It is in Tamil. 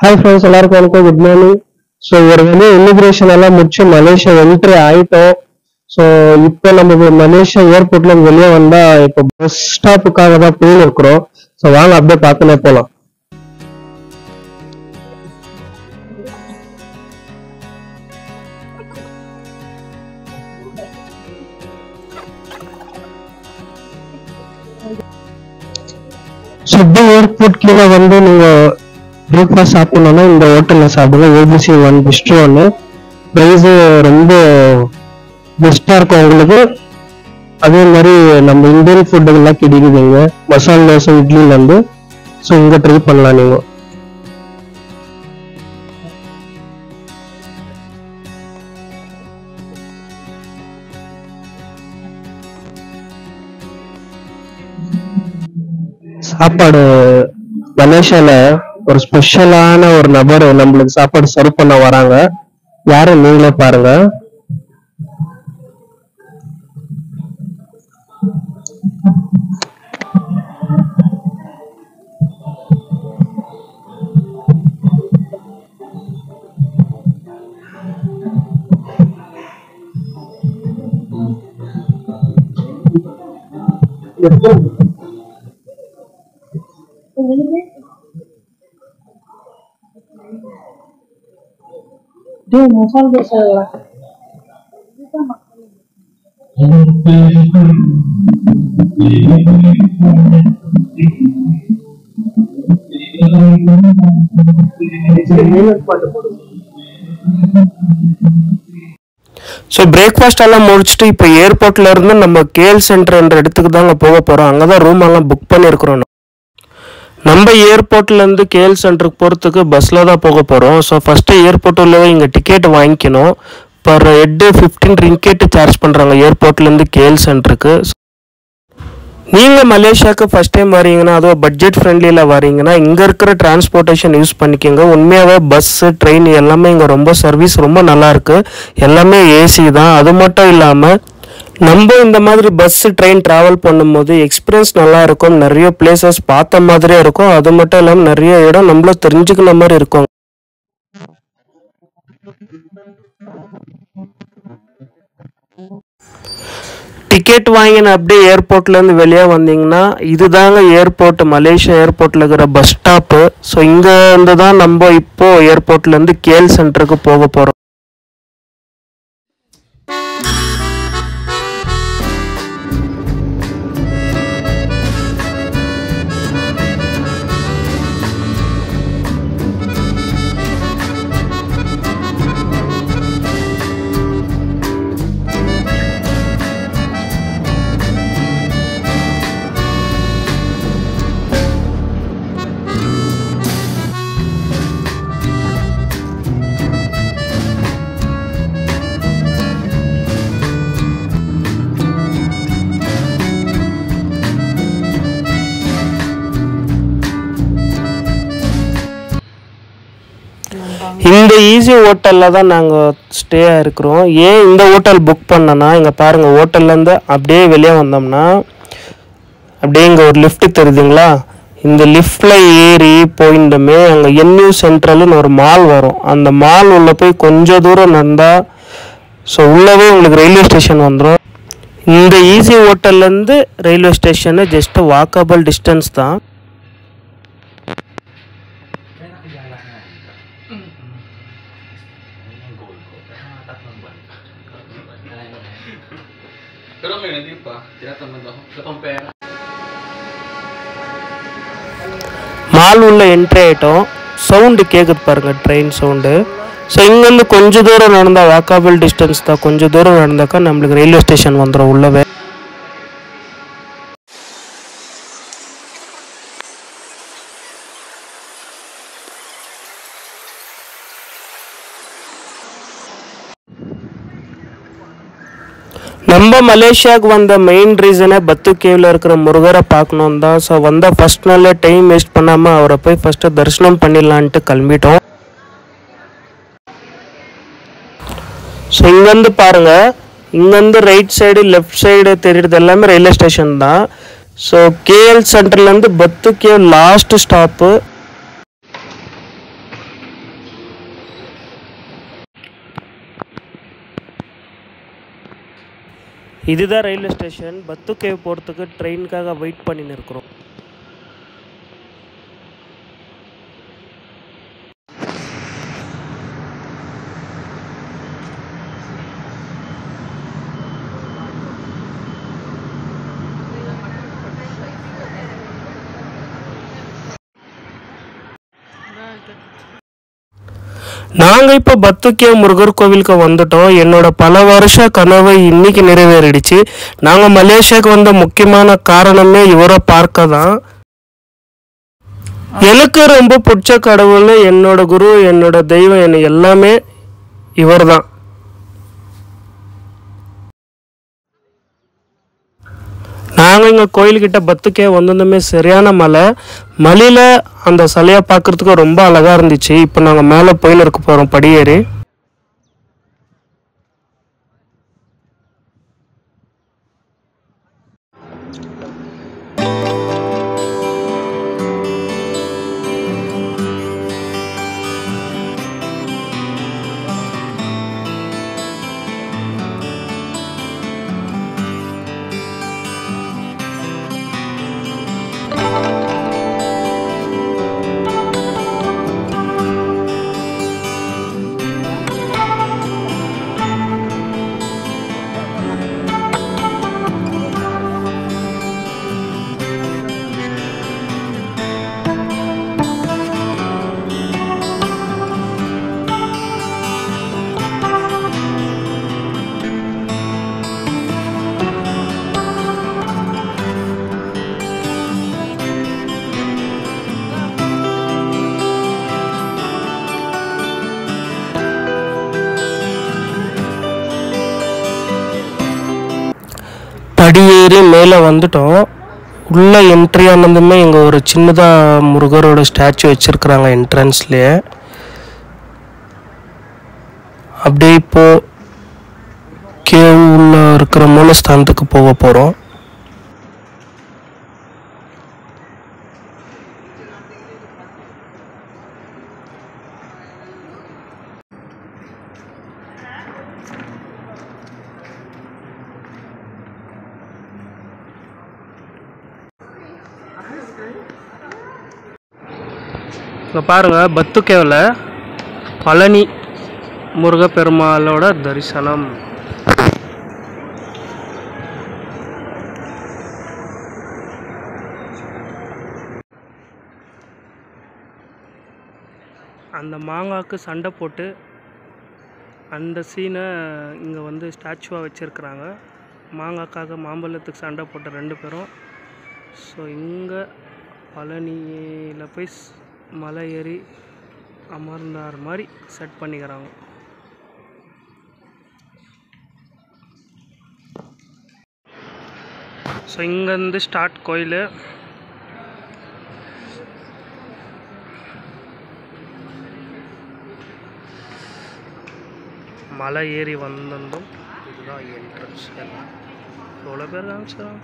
Hi friends, எல்லாருக்கும் வணக்கம். Good morning. ஸோ ஒரு வந்து இமிகிரேஷன் எல்லாம் முடிச்சு மலேசியா என்ட்ரி ஆயிட்டோம். ஸோ இப்போ நம்ம மலேசியா ஏர்போர்ட்ல வெளியே வந்தா இப்போ பஸ் ஸ்டாப்புக்காக தான் போய் இருக்கிறோம். ஸோ வாங்க அப்படியே பார்த்துனே போகலாம். சுப்பி ஏர்போர்ட் கீழே வந்து நீங்க பிரேக்ஃபாஸ்ட் சாப்பிடணும்னா இந்த ஹோட்டல்ல சாப்பிடுங்க. ABC 1 bistro 1. ப்ரைஸ் ரொம்ப பெஸ்டா இருக்கும் உங்களுக்கு. அதே மாதிரி நம்ம இந்தியன் ஃபுட்டு எல்லாம் கிடைக்குதுங்க. மசாலா தோசை இட்லில இருந்து. ஸோ இங்க ட்ரை பண்ணலாம் நீங்க. சாப்பாடு மலேசியால ஒரு ஸ்பெஷலான ஒரு நபர் நம்மளுக்கு சாப்பாடு சர்வ் பண்ண வராங்க. யாரு நீங்களே பாருங்க. மசாலா தோசை ஸோ பிரேக்ஃபாஸ்ட் எல்லாம் முடிச்சுட்டு இப்போ ஏர்போர்ட்ல இருந்து நம்ம கேஎல் சென்டர் என்ற இடத்துக்கு தாங்க போக போறோம். அங்கதான் ரூம் எல்லாம் புக் பண்ணிருக்கிறோம். நம்ம ஏர்போர்ட்ல இருந்து கேஎல் சென்டருக்கு போறதுக்கு பஸ்ல தான் போக போறோம். ஸோ ஃபர்ஸ்ட் ஏர்போர்ட் உள்ள இங்க டிக்கெட் வாங்கிக்கணும். பர் ஹெட் 15 ரிங்கெட் சார்ஜ் பண்றாங்க ஏர்போர்ட்ல இருந்து கேஎல் சென்டருக்கு. நீங்க மலேசியாவுக்கு ஃபர்ஸ்ட் டைம் வரீங்கன்னா, அதுவும் பட்ஜெட் ஃப்ரெண்ட்லியில் வரீங்கன்னா இங்க இருக்கிற டிரான்ஸ்போர்ட்டேஷன் யூஸ் பண்ணிக்கோங்க. உண்மையாகவே பஸ் ட்ரெயின் எல்லாமே இங்கே ரொம்ப சர்வீஸ் ரொம்ப நல்லா இருக்கு. எல்லாமே ஏசி தான். அது மட்டும் இல்லாமல் நம்ம இந்த மாதிரி பஸ் ட்ரெயின் ட்ராவல் பண்ணும்போது எக்ஸ்பீரியன்ஸ் நல்லா இருக்கும். நிறைய பிளேசஸ் பார்த்த மாதிரியே இருக்கும். அது மட்டும் இல்லாமல் நிறைய இடம் நம்மள தெரிஞ்சுக்கிற மாதிரி இருக்கும். டிக்கெட் வாங்கின அப்படியே ஏர்போர்ட்ல இருந்து வெளியே வந்தீங்கன்னா இதுதாங்க ஏர்போர்ட், மலேசியா ஏர்போர்ட்ல இருக்கிற பஸ் ஸ்டாப்பு. ஸோ இங்க இருந்து தான் நம்ம இப்போ ஏர்போர்ட்ல இருந்து கேஎல் சென்டருக்கு போக போறோம். இந்த ஈஸி ஹோட்டலில் தான் நாங்கள் ஸ்டே இருக்கிறோம். ஏன் இந்த ஹோட்டல் புக் பண்ணனா, இங்கே பாருங்கள், ஹோட்டல்லேருந்து அப்படியே வெளியே வந்தோம்னா அப்படியே இங்கே ஒரு லிஃப்ட் தெரியுதுங்களா? இந்த லிஃப்டில் ஏறி போயிட்டுமே அங்கே என்யூ சென்ட்ரல்னு ஒரு மால் வரும். அந்த மால் உள்ளே போய் கொஞ்சம் தூரம் நடந்தால் ஸோ உள்ளவே உங்களுக்கு ரயில்வே ஸ்டேஷன் வந்துடும். இந்த ஈஸி ஹோட்டல்லேருந்து railway station just walkable distance தான். மால் உள்ள என்ட்ரி ஆகிட்டோம். சவுண்டு கேட்குது பாருங்க, ட்ரெயின் சவுண்டு. ஸோ இங்கேருந்து கொஞ்சம் தூரம் நடந்தால் வாக்கபிள் டிஸ்டன்ஸ் தான். கொஞ்சம் தூரம் நடந்தாக்கா நம்மளுக்கு ரயில்வே ஸ்டேஷன் வந்துடும் உள்ளவே. நம்ம மலேசியாவுக்கு வந்த மெயின் ரீசனே பத்து கேவில் இருக்கிற முருகரை பார்க்கணும் தான். ஸோ வந்தால் ஃபர்ஸ்ட் நாளில் டைம் வேஸ்ட் பண்ணாமல் அவரை போய் ஃபஸ்ட்டு தரிசனம் பண்ணிடலான்ட்டு கிளம்பிட்டோம். ஸோ இங்கேருந்து பாருங்கள், இங்கேருந்து ரைட் சைடு லெஃப்ட் சைடு தெரியுறது எல்லாமே ரயில்வே ஸ்டேஷன் தான். ஸோ கேஎல் சென்டர்லேருந்து பத்து கேவ் லாஸ்ட் ஸ்டாப்பு. இதுதான் ரயில்வே ஸ்டேஷன். பத்து கேவ் போகிறதுக்கு ட்ரெயினுக்காக வெயிட் பண்ணின்னு இருக்கிறோம். நாங்கள் இப்போ பத்துக்கே முருகர் கோவிலுக்கு வந்துட்டோம். என்னோட பல வருஷ கனவு இன்னைக்கு நிறைவேறிடுச்சு. நாங்கள் மலேசியாவுக்கு வந்த முக்கியமான காரணமே இவரை பார்க்க தான். எனக்கு ரொம்ப பிடிச்ச கடவுள், என்னோட குரு, என்னோட தெய்வம், என்ன எல்லாமே இவர் தான். நாங்கள் இங்கே கோயில்கிட்ட பத்துக்கே வந்திருந்தோமே சரியான மலையில் அந்த சிலையை பார்க்குறதுக்கு ரொம்ப அழகாக இருந்துச்சு. இப்போ நாங்கள் மேலே போயின்னு இருக்க போகிறோம் படியேறி. படியேறி மேலே வந்துட்டோம். உள்ளே என்ட்ரி ஆனதுமே இங்கே ஒரு சின்னதாக முருகரோட ஸ்டாச்சு வச்சுருக்குறாங்க என்ட்ரன்ஸ்லேயே. அப்படியே இப்போது கேவ் உள்ள இருக்கிற மூலஸ்தானத்துக்கு போக போகிறோம். இப்போ பாருங்கள், பத்துக்கேவில் பழனி முருகப்பெருமாளோட தரிசனம். அந்த மாங்காய்க்கு சண்டை போட்டு அந்த சீனை இங்கே வந்து ஸ்டாச்சுவாக வச்சுருக்குறாங்க. மாங்காய்க்காக மாம்பழத்துக்கு சண்டை போட்ட 2 பேரும். ஸோ இங்கே பழனியில் போய் மலை ஏறி அமர்ந்தார் மாதிரி செட் பண்ணிக்கிறாங்க. ஸோ இங்கேருந்து ஸ்டார்ட் கோயில். மலை ஏறி வந்ததும் இதுதான் என்ட்ரன்ஸ். எவ்வளோ பேர் காமிச்சிடறாங்க.